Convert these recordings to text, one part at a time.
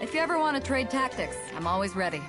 If you ever want to trade tactics, I'm always ready.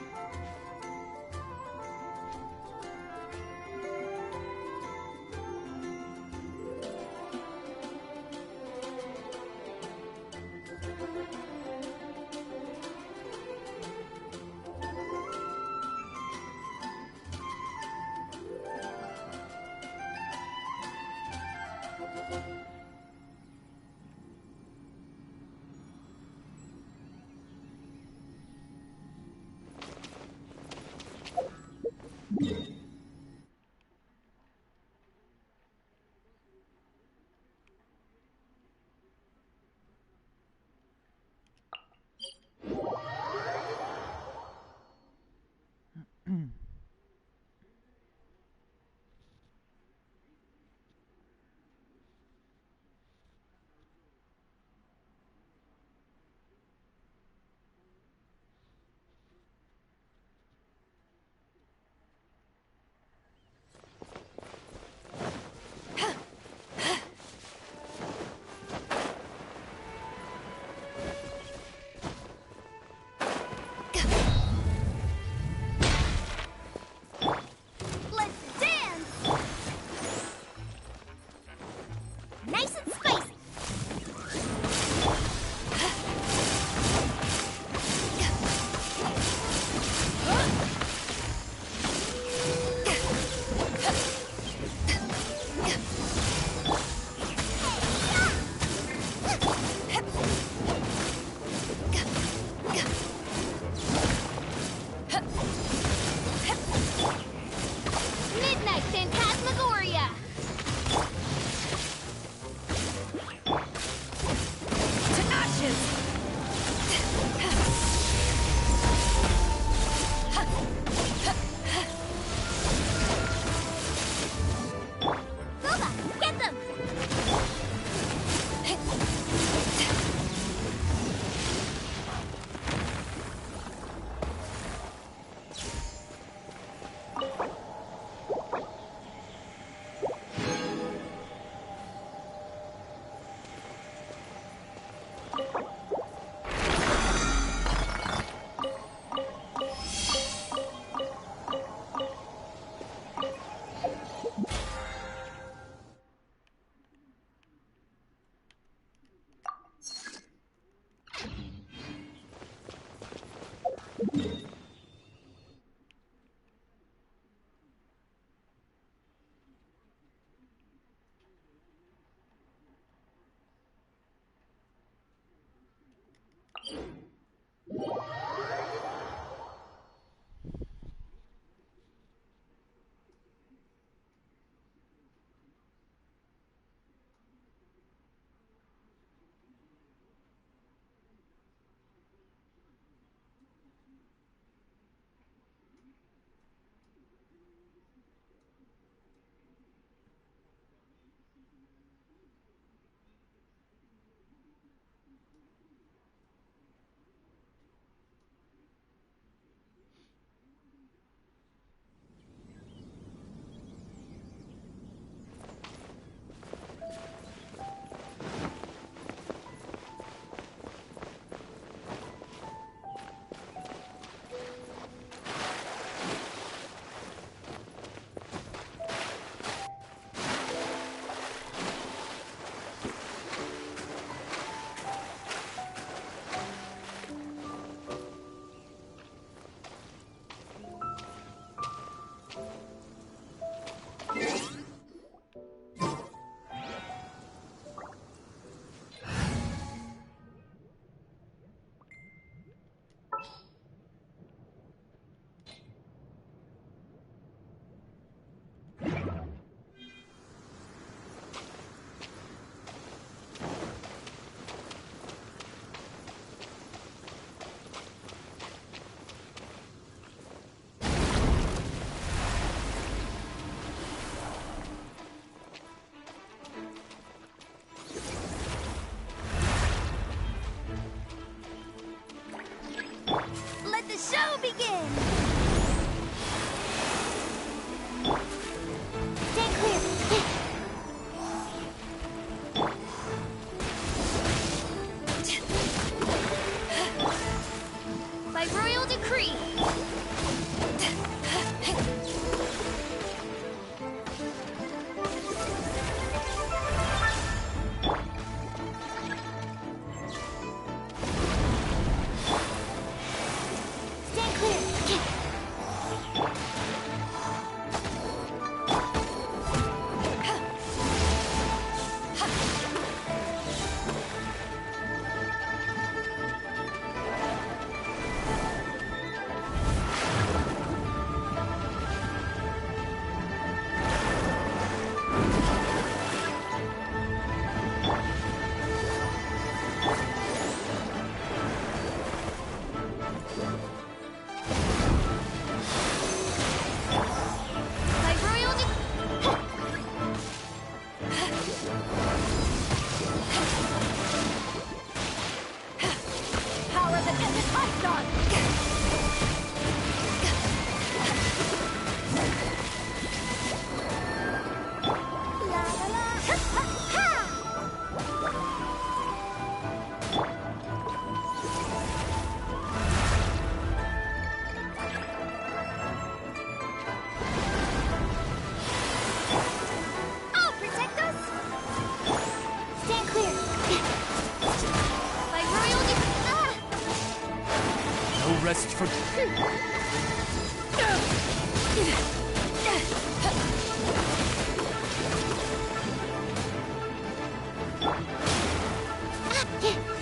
quest for...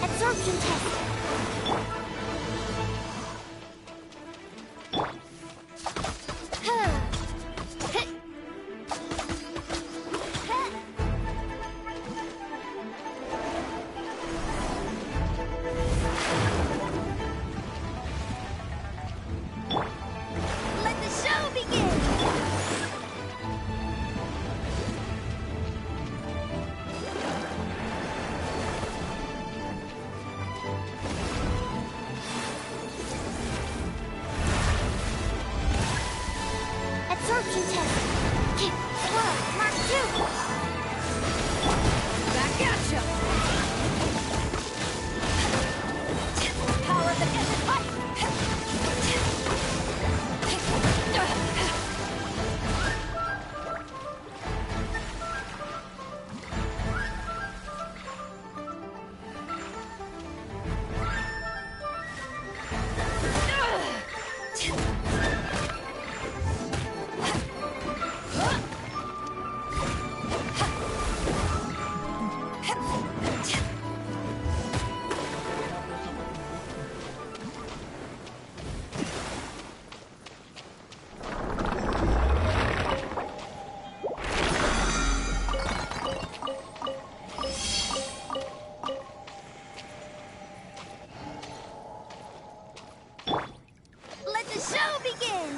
Absorption test. Let the show begin. Absorption test. Whoa, Mark 2. Back at ya! Power of the desert pipe! Let the show begin.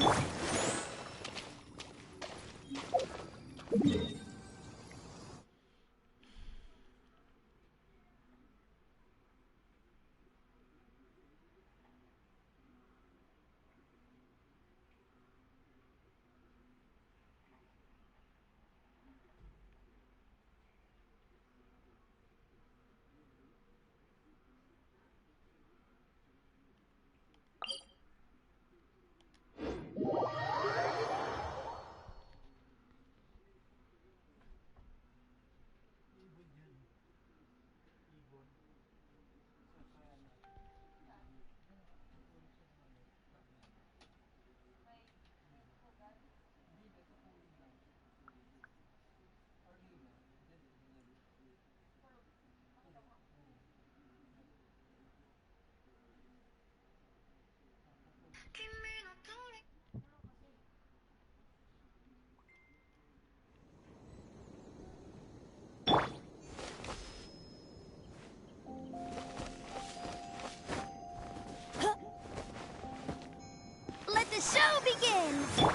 Let the show begin.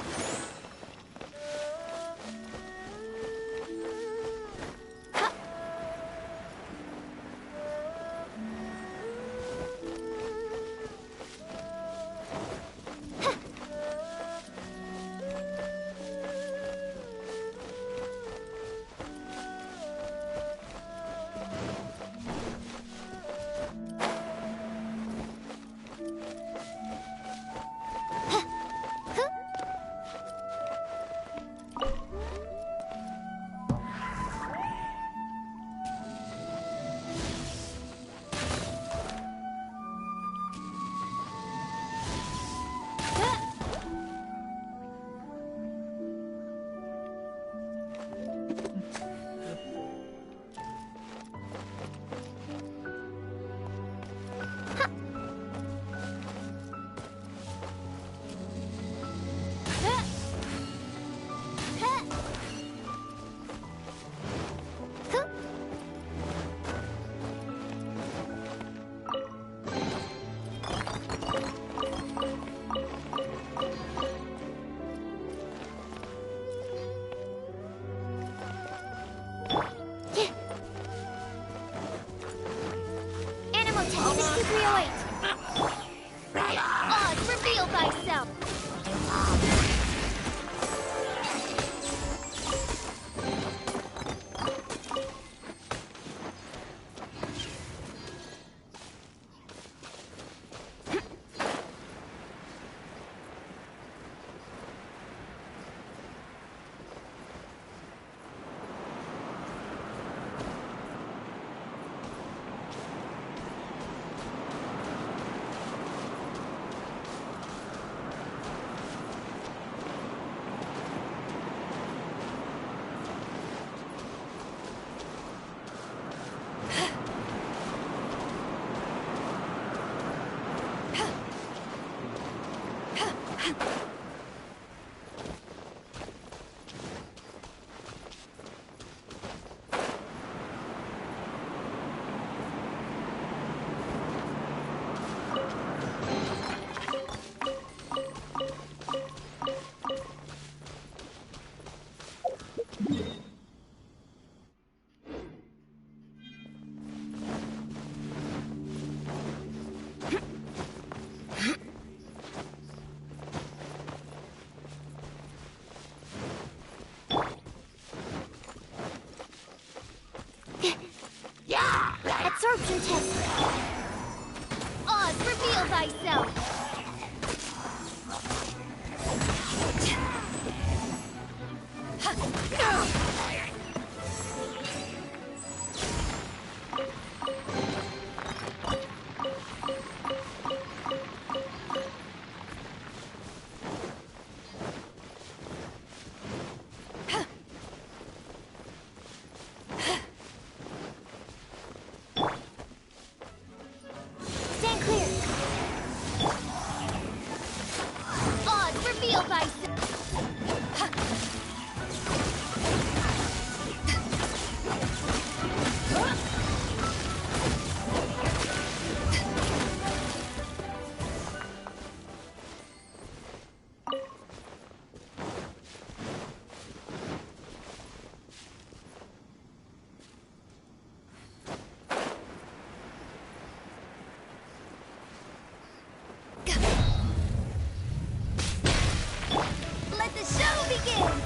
show begins!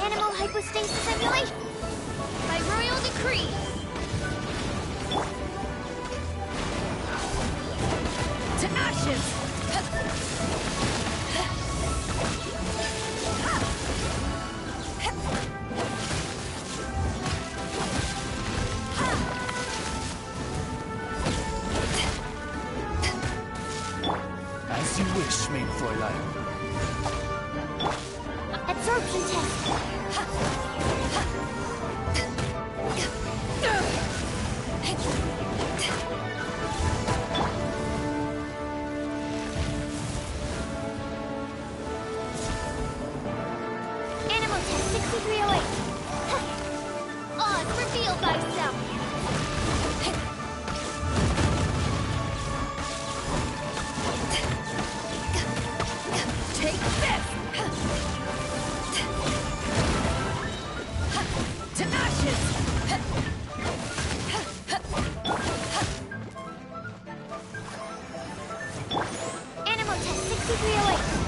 Animal hypostasis emulation! By royal decree! To ashes! As you wish, mein Fräulein. Absorption test! Animal test 6308! Oz, reveal thyself! Take this! To ashes! Animal test 6308!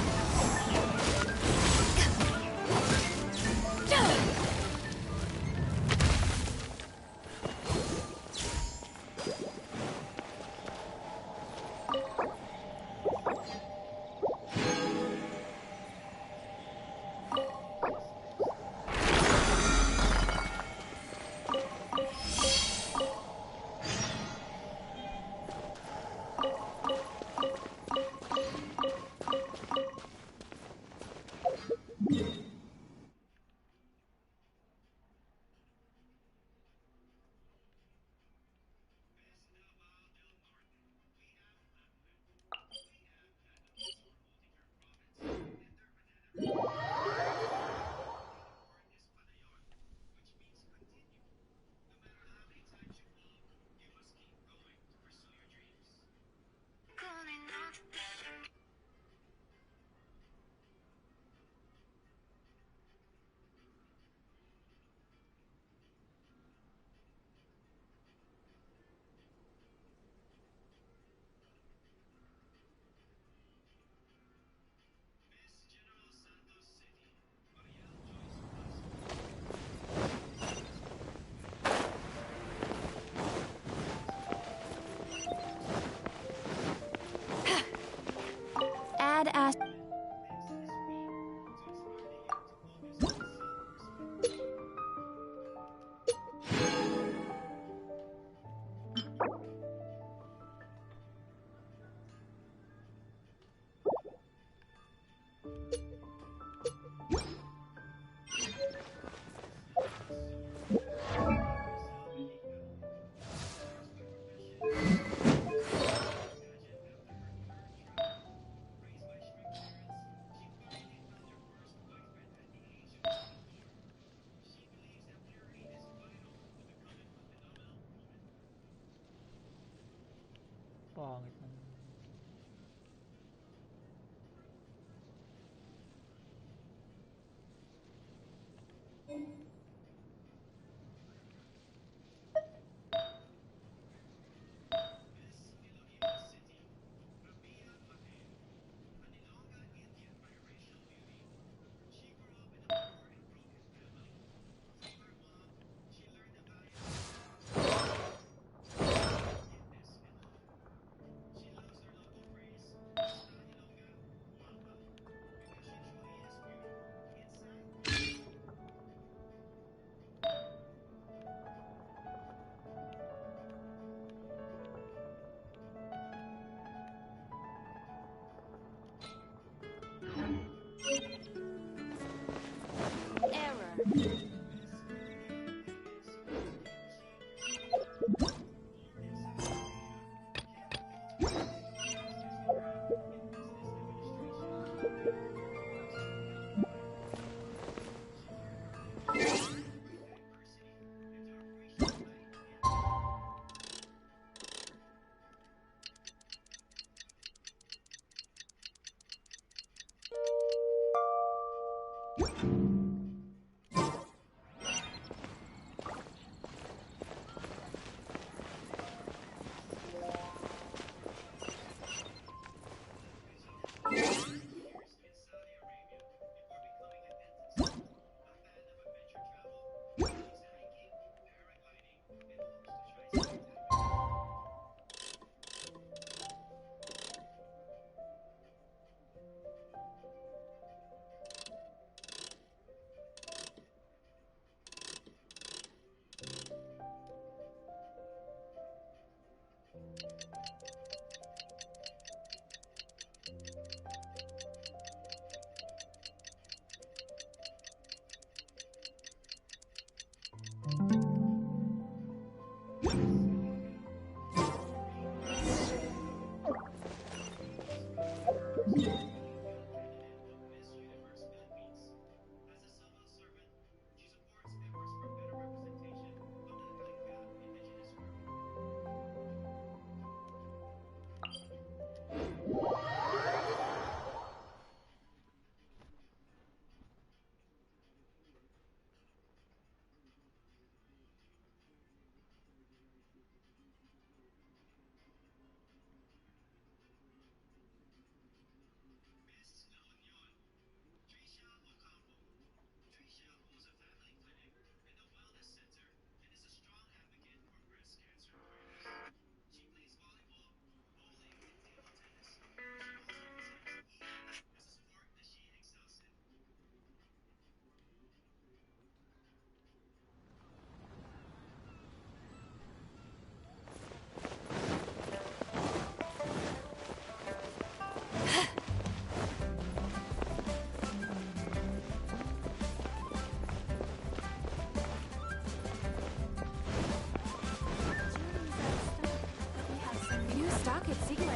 Add ash. Pangit naman. Error. stock at Secret.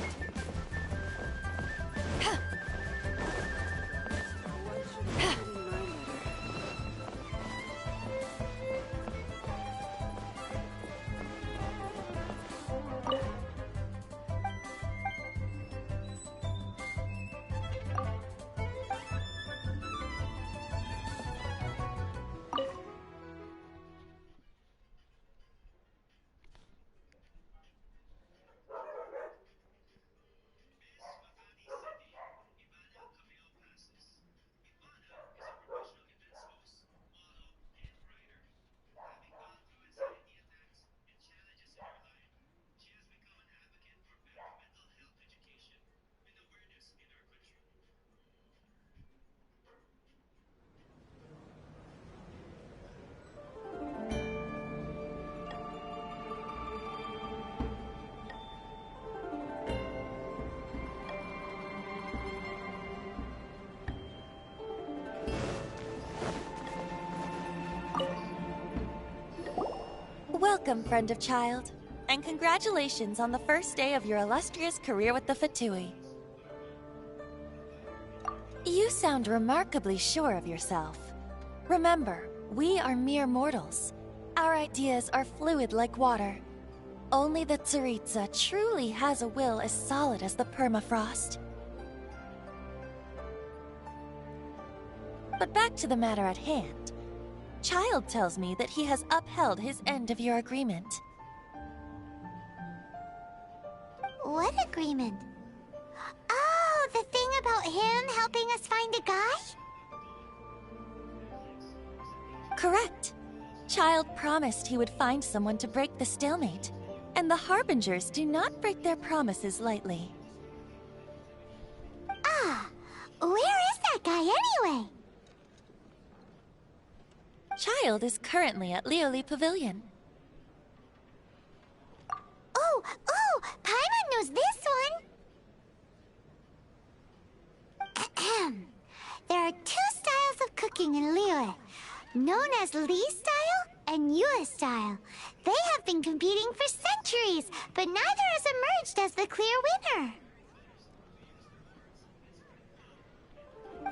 Welcome, friend of child, and congratulations on the first day of your illustrious career with the Fatui. You sound remarkably sure of yourself. Remember, we are mere mortals. Our ideas are fluid like water. Only the Tsaritsa truly has a will as solid as the permafrost. But back to the matter at hand. Child tells me that he has upheld his end of your agreement. What agreement? Oh, the thing about him helping us find a guy? Correct. Child promised he would find someone to break the stalemate, and the Harbingers do not break their promises lightly. Ah, where is that guy anyway? Child is currently at Lioli Pavilion. Oh, Paimon knows this one! Ahem. There are two styles of cooking in Liyue, known as Li style and Yue style. They have been competing for centuries, but neither has emerged as the clear winner.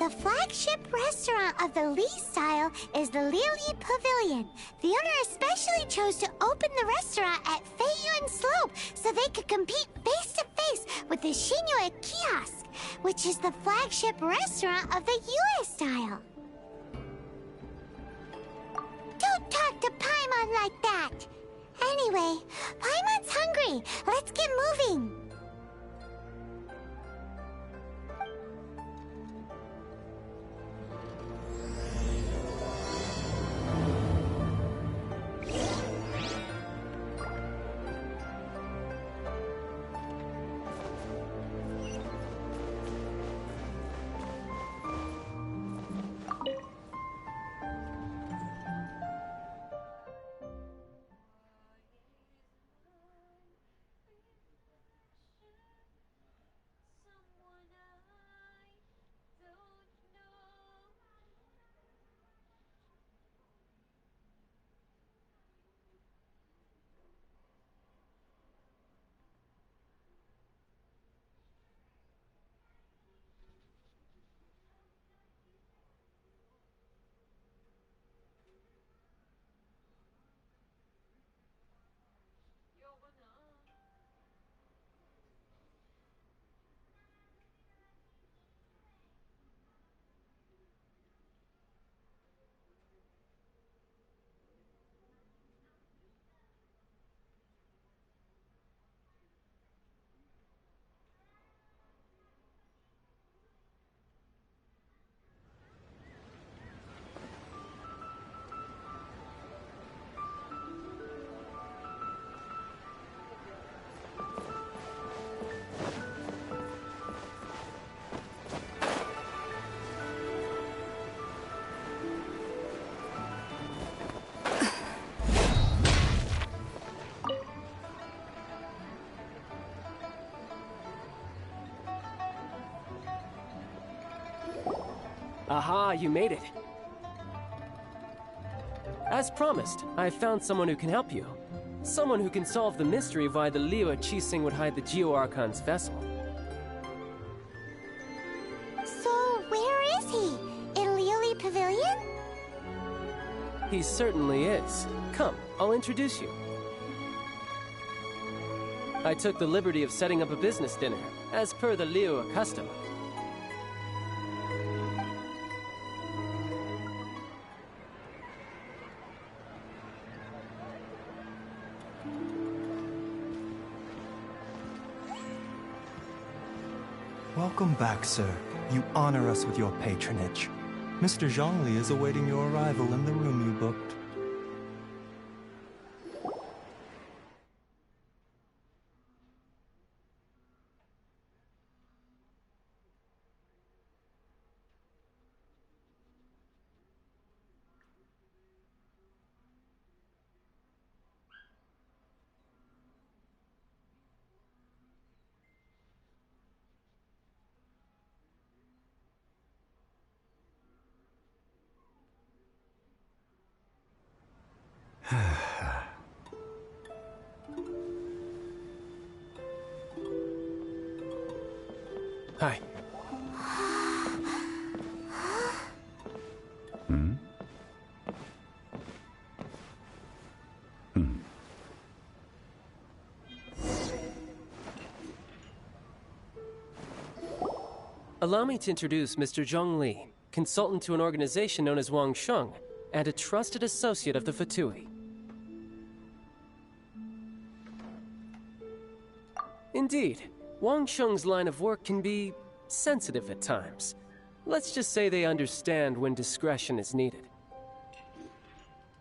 The flagship restaurant of the Li style is the Lioli Pavilion. The owner especially chose to open the restaurant at Feiyuan Slope so they could compete face-to-face with the Xinyue Kiosk, which is the flagship restaurant of the Yue style. Don't talk to Paimon like that! Anyway, Paimon's hungry. Let's get moving. Aha, you made it. As promised, I found someone who can help you. Someone who can solve the mystery of why the Liu Qixing would hide the Geo Archon's vessel. So, where is he? In Liyue Pavilion? He certainly is. Come, I'll introduce you. I took the liberty of setting up a business dinner, as per the Liu custom. Welcome back, sir. You honor us with your patronage. Mr. Zhongli is awaiting your arrival in the room you booked. Hi. Allow me to introduce Mr. Zhongli, consultant to an organization known as Wangsheng, and a trusted associate of the Fatui. Indeed, Wangsheng's line of work can be sensitive at times. Let's just say they understand when discretion is needed.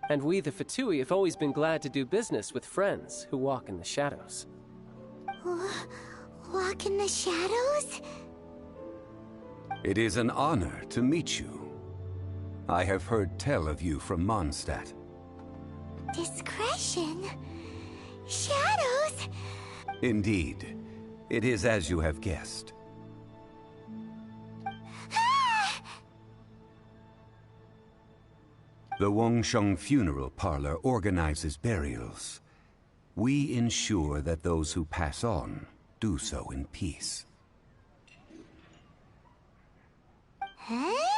And we, the Fatui, have always been glad to do business with friends who walk in the shadows. Walk in the shadows? It is an honor to meet you. I have heard tell of you from Mondstadt. Discretion? Shadows? Indeed. It is as you have guessed. The Wangsheng Funeral Parlor organizes burials. We ensure that those who pass on do so in peace. Huh?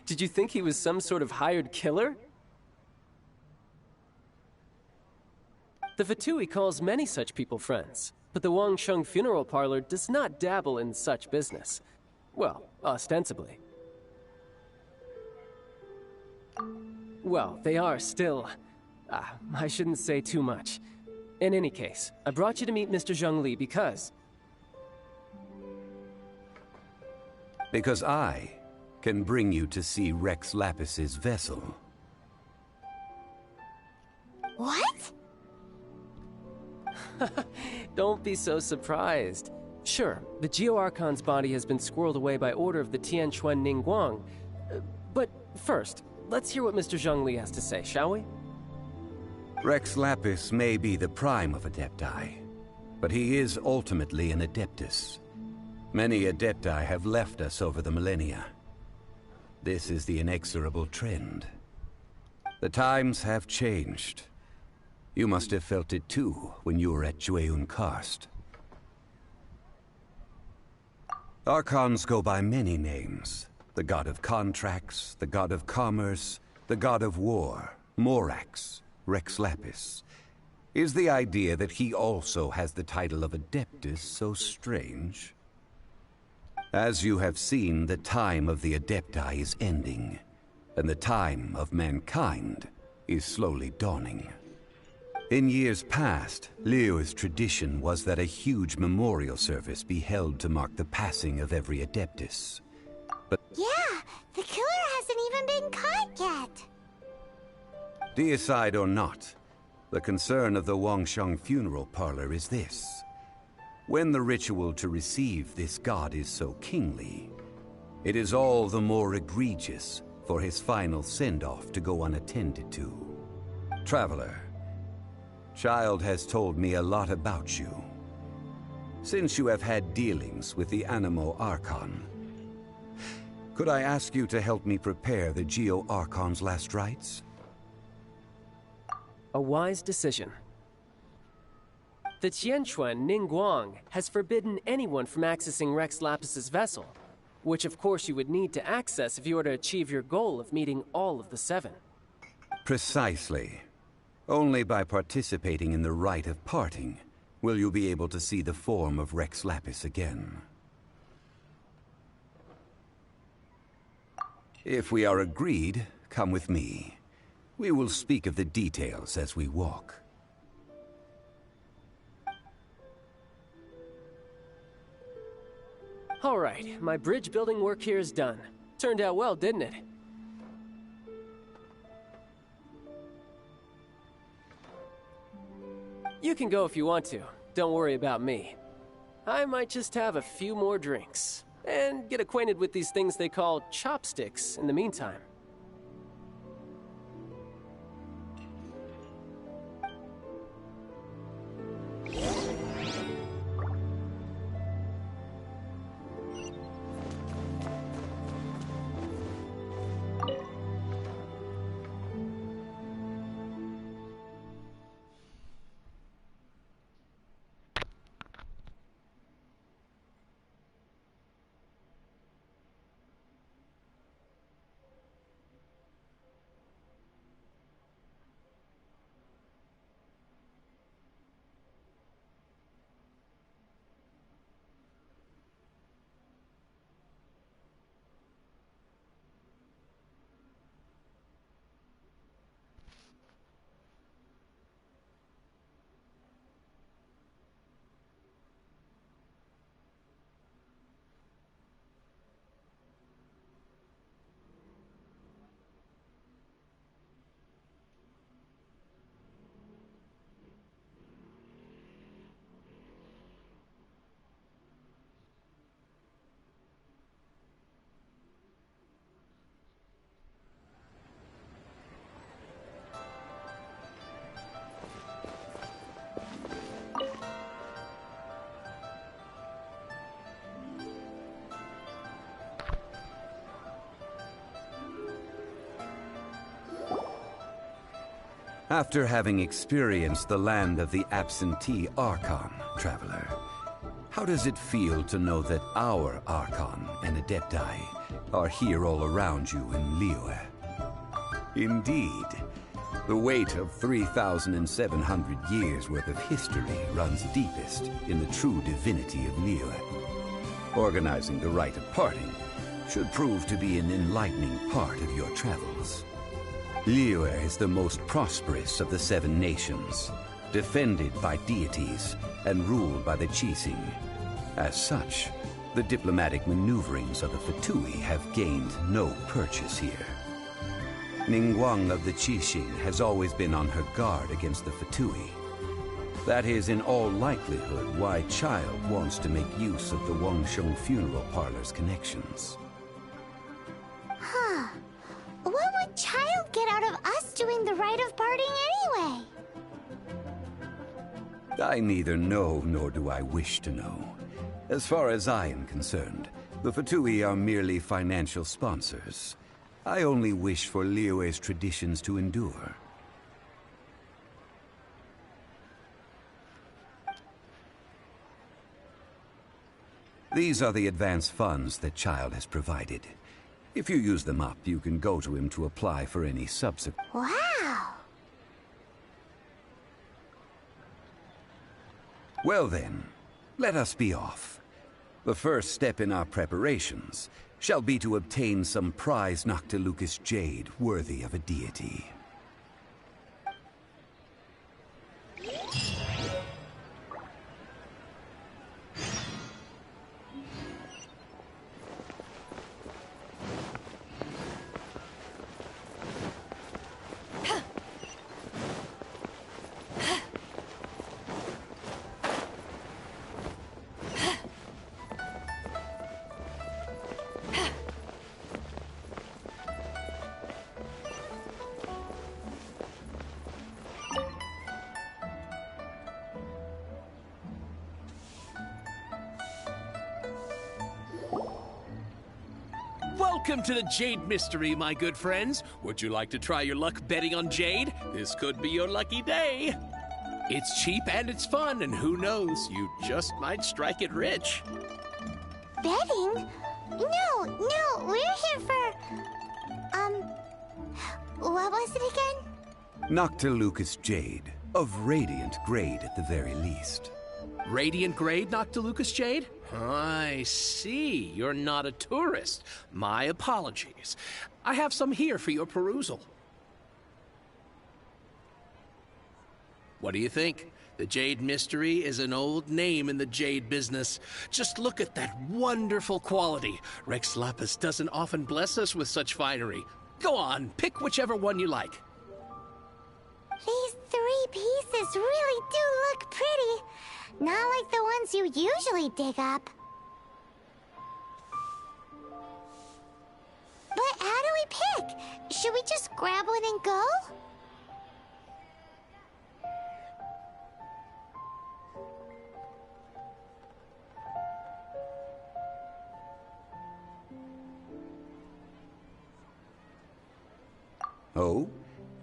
Did you think he was some sort of hired killer? The Fatui calls many such people friends, but the Wangsheng Funeral Parlor does not dabble in such business. Well, ostensibly. Well, they are still... I shouldn't say too much. In any case, I brought you to meet Mr. Zhongli because... Because I can bring you to see Rex Lapis's vessel. What? Don't be so surprised. Sure, the Geo Archon's body has been squirreled away by order of the Tianquan Ningguang. But first, let's hear what Mr. Zhongli has to say, shall we? Rex Lapis may be the prime of Adepti, but he is ultimately an Adeptus. Many Adepti have left us over the millennia. This is the inexorable trend. The times have changed. You must have felt it too when you were at Jueyun Karst. Archons go by many names. The god of contracts, the god of commerce, the god of war, Morax, Rex Lapis. Is the idea that he also has the title of Adeptus so strange? As you have seen, the time of the Adepti is ending, and the time of mankind is slowly dawning. In years past, Liyue's tradition was that a huge memorial service be held to mark the passing of every Adeptus. But Yeah, the killer hasn't even been caught yet. deicide or not, the concern of the Wangsheng Funeral Parlor is this. When the ritual to receive this god is so kingly, it is all the more egregious for his final send-off to go unattended to. Traveler, Child has told me a lot about you. Since you have had dealings with the Anemo Archon, Could I ask you to help me prepare the Geo Archon's last rites? A wise decision. The Tianquan Ningguang has forbidden anyone from accessing Rex Lapis's vessel, which of course you would need to access if you were to achieve your goal of meeting all of the seven. Precisely. Only by participating in the rite of parting will you be able to see the form of Rex Lapis again. If we are agreed, come with me. We will speak of the details as we walk. All right, my bridge building work here is done. Turned out well, didn't it? You can go if you want to. Don't worry about me. I might just have a few more drinks, and get acquainted with these things they call chopsticks in the meantime. After having experienced the land of the absentee Archon, traveler, how does it feel to know that our Archon and Adepti are here all around you in Liyue? Indeed, the weight of 3,700 years worth of history runs deepest in the true divinity of Liyue. Organizing the rite of parting should prove to be an enlightening part of your travels. Liyue is the most prosperous of the seven nations, defended by deities and ruled by the Qixing. As such, the diplomatic maneuverings of the Fatui have gained no purchase here. Ningguang of the Qixing has always been on her guard against the Fatui. That is in all likelihood why Child wants to make use of the Wangsheng funeral parlor's connections. Huh. What would Child get out of us doing the rite of parting anyway? I neither know nor do I wish to know. As far as I am concerned, the Fatui are merely financial sponsors. I only wish for Liyue's traditions to endure. These are the advance funds that Child has provided. If you use them up, you can go to him to apply for any subsequent... Wow! Well then, let us be off. The first step in our preparations shall be to obtain some prize Noctilucous jade worthy of a deity. Welcome to the Jade Mystery, my good friends. Would you like to try your luck betting on Jade? This could be your lucky day. It's cheap and it's fun, and who knows, you just might strike it rich. Betting? No, we're here for... what was it again? Noctilucous Jade, of radiant grade at the very least. Radiant grade, Noctilucous Jade? I see. You're not a tourist. My apologies. I have some here for your perusal. What do you think? The Jade Mystery is an old name in the jade business. Just look at that wonderful quality. Rex Lapis doesn't often bless us with such finery. Go on, pick whichever one you like. These 3 pieces really do look pretty. Not like the ones you usually dig up. But how do we pick? Should we just grab one and go? Oh?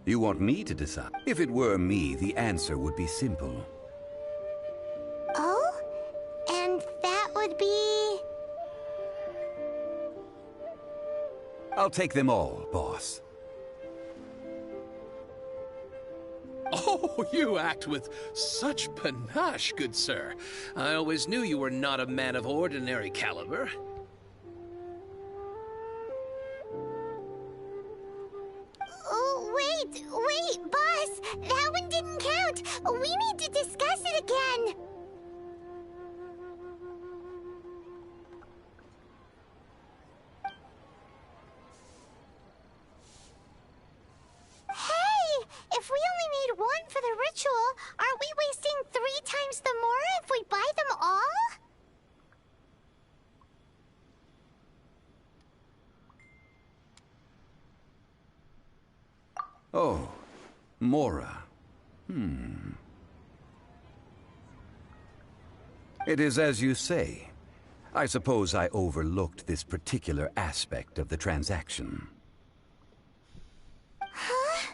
You want me to decide? If it were me, the answer would be simple. Oh? And that would be... I'll take them all, boss. Oh, you act with such panache, good sir. I always knew you were not a man of ordinary caliber. Oh, wait, boss! That one didn't count! We need to discuss it again! Hey! If we only need one for the ritual, aren't we wasting 3 times the more if we buy them all? Oh, Mora. It is as you say. I suppose I overlooked this particular aspect of the transaction. Huh?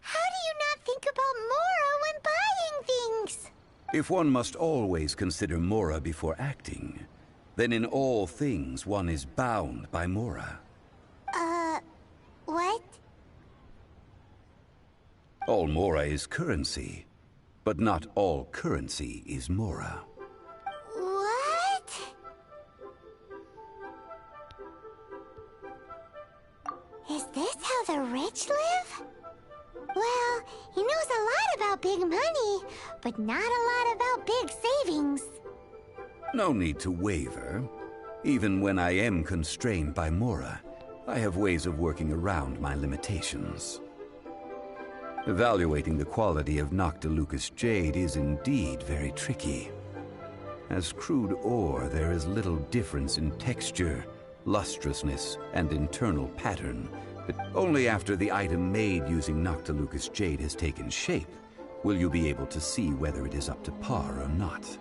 How do you not think about Mora when buying things? If one must always consider Mora before acting, then in all things one is bound by Mora. What? All Mora is currency, but not all currency is Mora. What? Is this how the rich live? Well, he knows a lot about big money, but not a lot about big savings. No need to waver. Even when I am constrained by Mora, I have ways of working around my limitations. Evaluating the quality of Noctilucous Jade is indeed very tricky. As crude ore, there is little difference in texture, lustrousness, and internal pattern. But only after the item made using Noctilucous Jade has taken shape will you be able to see whether it is up to par or not.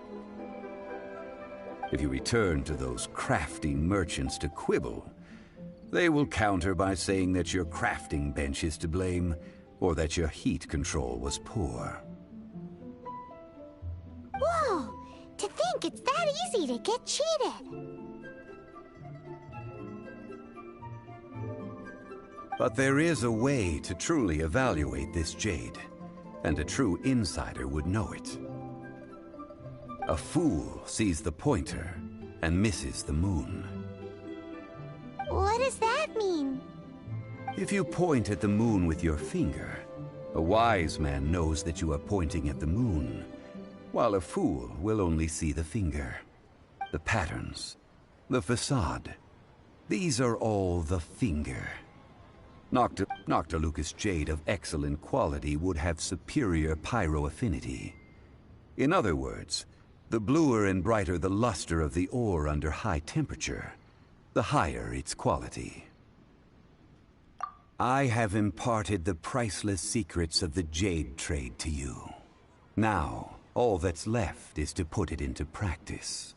If you return to those crafty merchants to quibble, they will counter by saying that your crafting bench is to blame, or that your heat control was poor. Whoa! To think it's that easy to get cheated! But there is a way to truly evaluate this jade, and a true insider would know it. A fool sees the pointer and misses the moon. What does that mean? If you point at the moon with your finger, a wise man knows that you are pointing at the moon, while a fool will only see the finger. The patterns, the facade, these are all the finger. Noctilucous Jade of excellent quality would have superior pyroaffinity. In other words, the bluer and brighter the luster of the ore under high temperature, the higher its quality. I have imparted the priceless secrets of the jade trade to you. Now, all that's left is to put it into practice.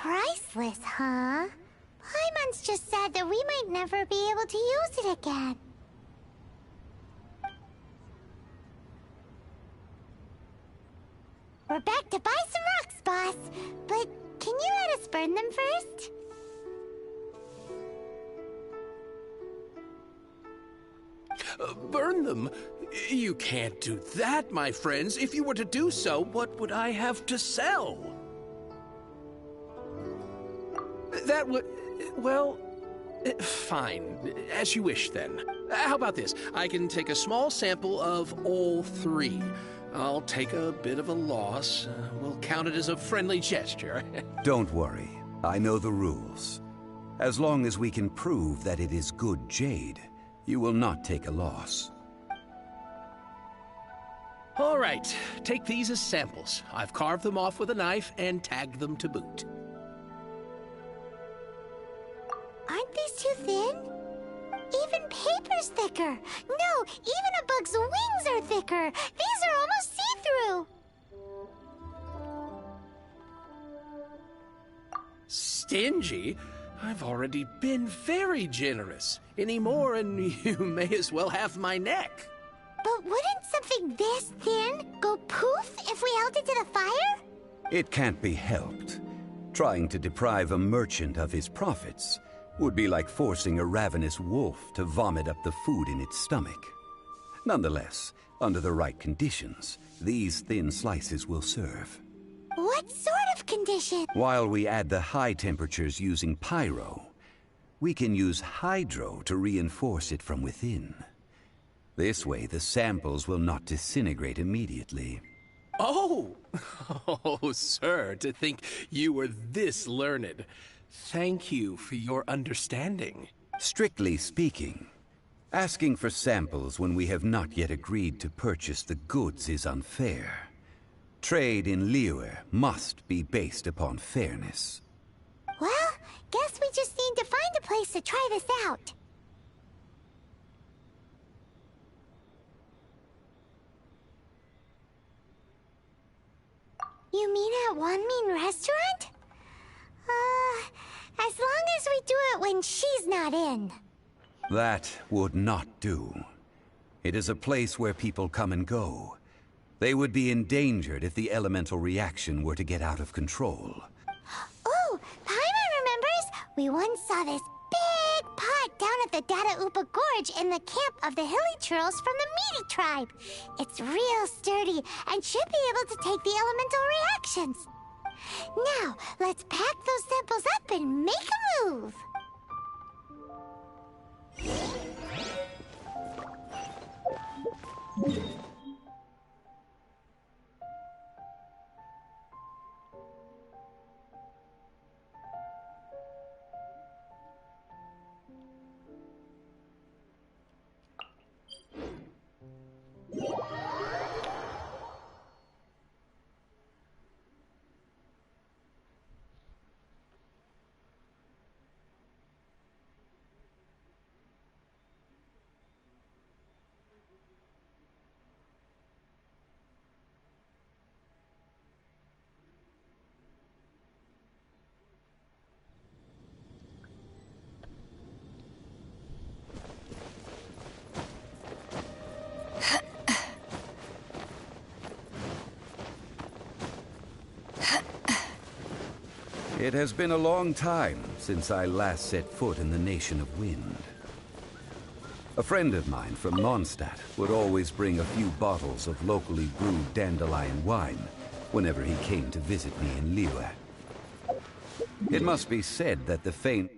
Priceless, huh? Paimon's just sad that we might never be able to use it again. We're back to buy some rocks, boss. But can you let us burn them first? Burn them? You can't do that, my friends. If you were to do so, what would I have to sell? That would... well... fine. As you wish, then. How about this? I can take a small sample of all three. I'll take a bit of a loss. We'll count it as a friendly gesture. Don't worry. I know the rules. As long as we can prove that it is good jade, you will not take a loss. All right. Take these as samples. I've carved them off with a knife and tagged them to boot. Aren't these too thin? Even paper's thicker. No, even a bug's wings are thicker. These are almost see-through. Stingy? I've already been very generous. Any more and you may as well have my neck. But wouldn't something this thin go poof if we held it to the fire? It can't be helped. Trying to deprive a merchant of his profits would be like forcing a ravenous wolf to vomit up the food in its stomach. Nonetheless, under the right conditions, these thin slices will serve. What sort of condition? While we add the high temperatures using pyro, we can use hydro to reinforce it from within. This way, the samples will not disintegrate immediately. Oh! Oh, sir, to think you were this learned. Thank you for your understanding. Strictly speaking, asking for samples when we have not yet agreed to purchase the goods is unfair. Trade in Liyue must be based upon fairness. Well, guess we just need to find a place to try this out. You mean at Wanmin Restaurant? As long as we do it when she's not in. That would not do. It is a place where people come and go. They would be endangered if the elemental reaction were to get out of control. Oh, Paimon remembers! We once saw this big pot down at the Dada Upa Gorge in the camp of the Hilichurls from the Meaty tribe. It's real sturdy and should be able to take the elemental reactions. Now, let's pack those samples up and make a move. It has been a long time since I last set foot in the Nation of Wind. A friend of mine from Mondstadt would always bring a few bottles of locally brewed dandelion wine whenever he came to visit me in Liyue. It must be said that the faint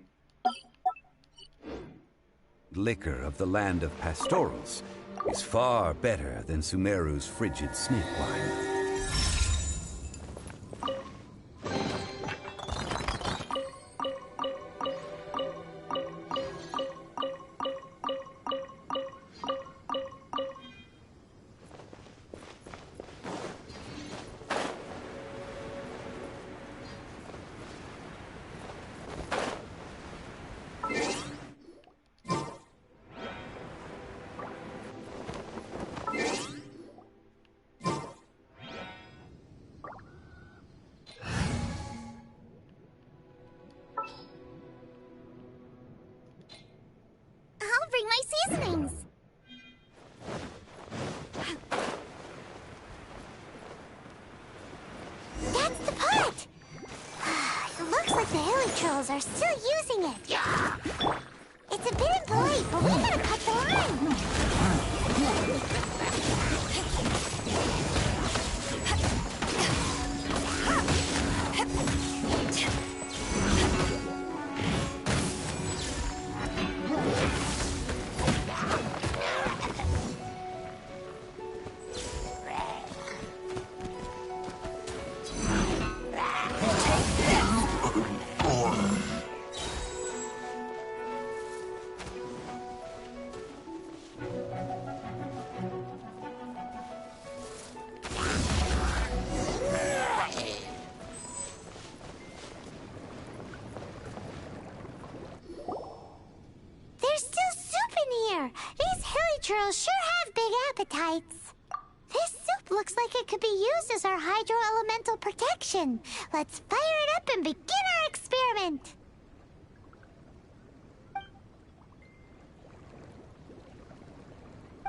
liquor of the land of pastorals is far better than Sumeru's frigid snake wine. the hilichurls are still using it. It's a bit impolite, but we gotta cut the line. These hilichurls sure have big appetites. This soup looks like it could be used as our hydro-elemental protection. Let's fire it up and begin our experiment.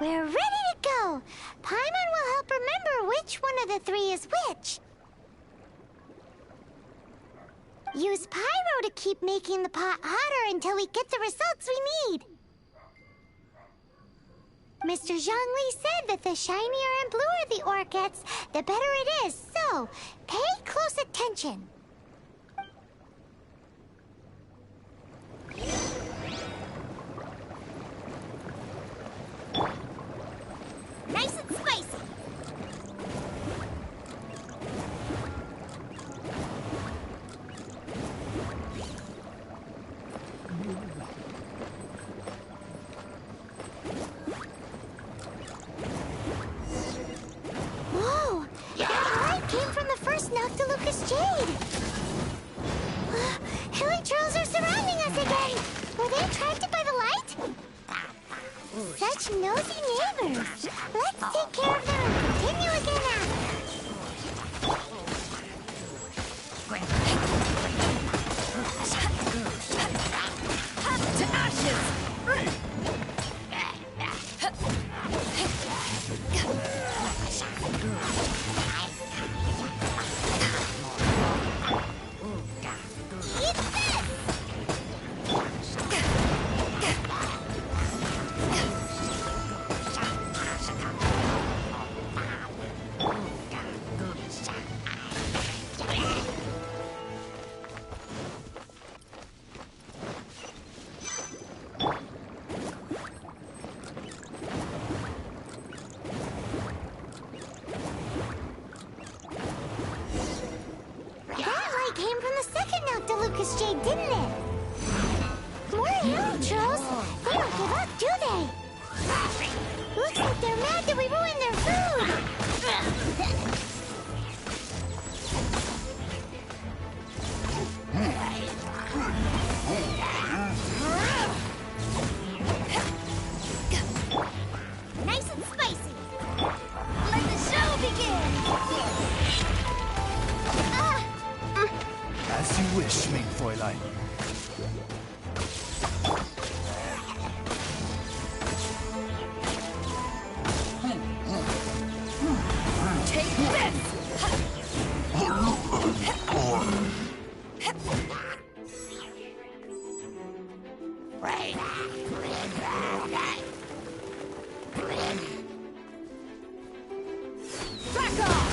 We're ready to go. Paimon will help remember which one of the three is which. Use Pyro to keep making the pot hotter until we get the results we need. Mr. Zhongli said that the shinier and bluer the ore gets, the better it is. So, pay close attention. Nice and spicy. Whoa! That light came from the first Noctilucous Jade. Hilichurls are surrounding us again. Were they attracted by the light? Such nosy neighbors. Let's take care of them and continue again. To ashes! Eat this! Came from the second Noctilucous Jade, didn't it? More hilichurls? They don't give up, do they? Looks like they're mad that we ruined their food. Nice and spicy. Let the show begin. As you wish, mein Fräulein. Take this! Back off!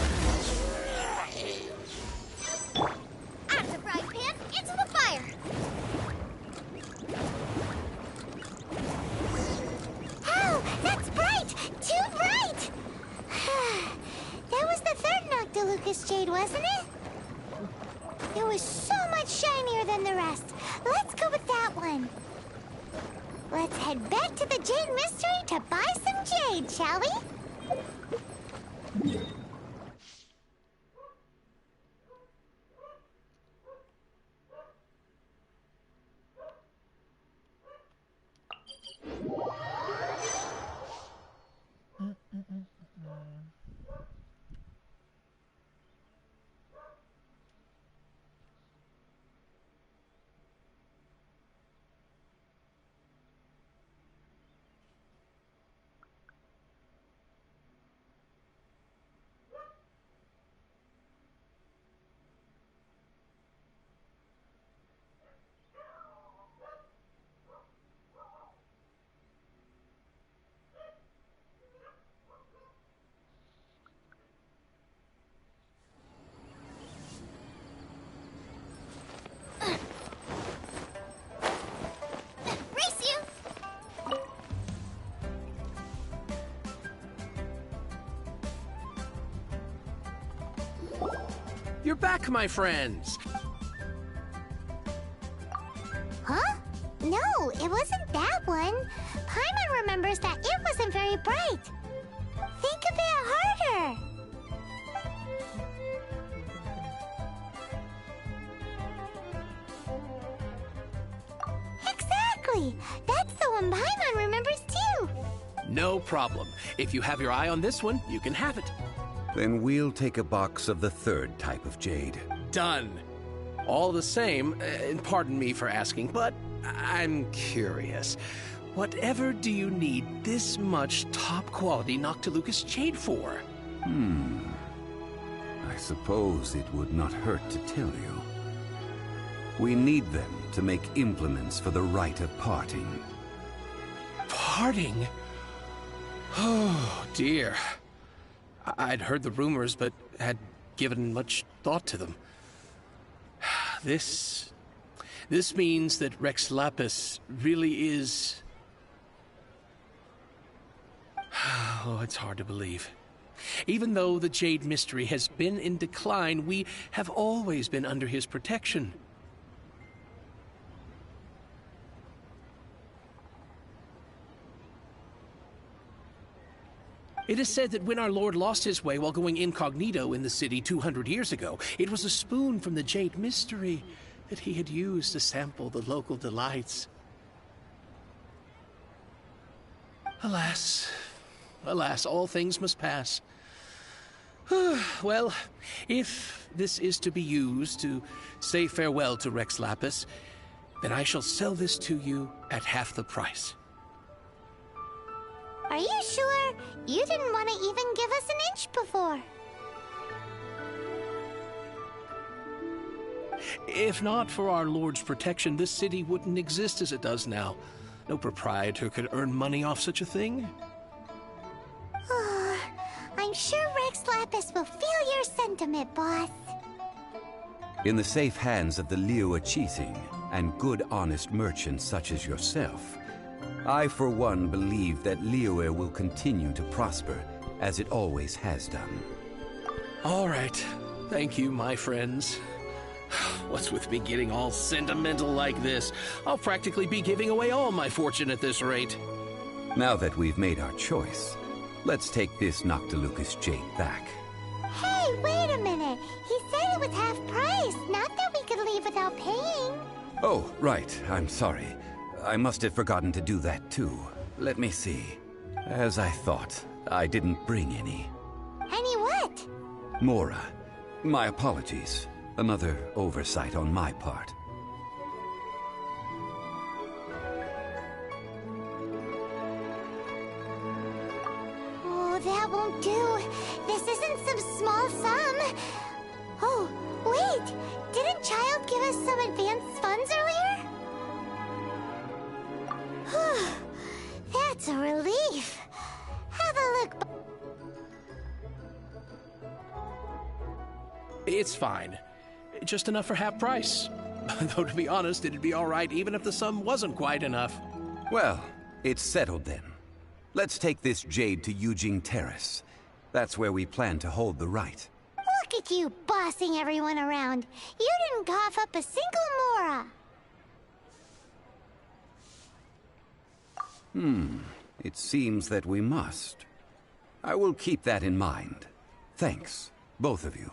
Out of the frying pan, into the fire! Oh, that's bright! Too bright! That was the third Noctilucous Jade, wasn't it? It was so much shinier than the rest. Let's go with that one. Let's head back to the Jade Mystery to buy some jade, shall we? You're back, my friends. Huh? No, it wasn't that one. Paimon remembers that it wasn't very bright. Think a bit harder. Exactly. That's the one Paimon remembers too. No problem. If you have your eye on this one, you can have it. Then we'll take a box of the third type of jade. Done. All the same, and pardon me for asking, but I'm curious. Whatever do you need this much top-quality Noctilucous jade for? I suppose it would not hurt to tell you. We need them to make implements for the rite of parting. Parting? Oh, dear. I'd heard the rumors, but had given much thought to them. This means that Rex Lapis really is... Oh, it's hard to believe. Even though the Jade Mystery has been in decline, we have always been under his protection. It is said that when our Lord lost his way while going incognito in the city 200 years ago, it was a spoon from the Jade Mystery that he had used to sample the local delights. Alas, alas, all things must pass. Well, if this is to be used to say farewell to Rex Lapis, then I shall sell this to you at half the price. Are you sure? You didn't want to even give us an inch before. If not for our Lord's protection, this city wouldn't exist as it does now. No proprietor could earn money off such a thing. I'm sure Rex Lapis will feel your sentiment, boss. In the safe hands of the Liyue Qixing and good honest merchants such as yourself, I for one believe that Liyue will continue to prosper as it always has done. All right. Thank you, my friends. What's with me getting all sentimental like this? I'll practically be giving away all my fortune at this rate. Now that we've made our choice, let's take this Noctilucous jade back. Hey, wait a minute. He said it was half price, not that we could leave without paying. Oh, right. I'm sorry. I must have forgotten to do that too. Let me see. As I thought, I didn't bring any. Any what? Mora. My apologies. Another oversight on my part. Oh, that won't do. This isn't some small sum. Oh, wait. Didn't Child give us some advanced funds earlier? That's a relief. Have a look. It's fine. Just enough for half price. Though, to be honest, it'd be all right even if the sum wasn't quite enough. Well, it's settled then. Let's take this jade to Yujing Terrace. That's where we plan to hold the rite. Look at you bossing everyone around. You didn't cough up a single Mora. It seems that we must. I will keep that in mind. Thanks, both of you.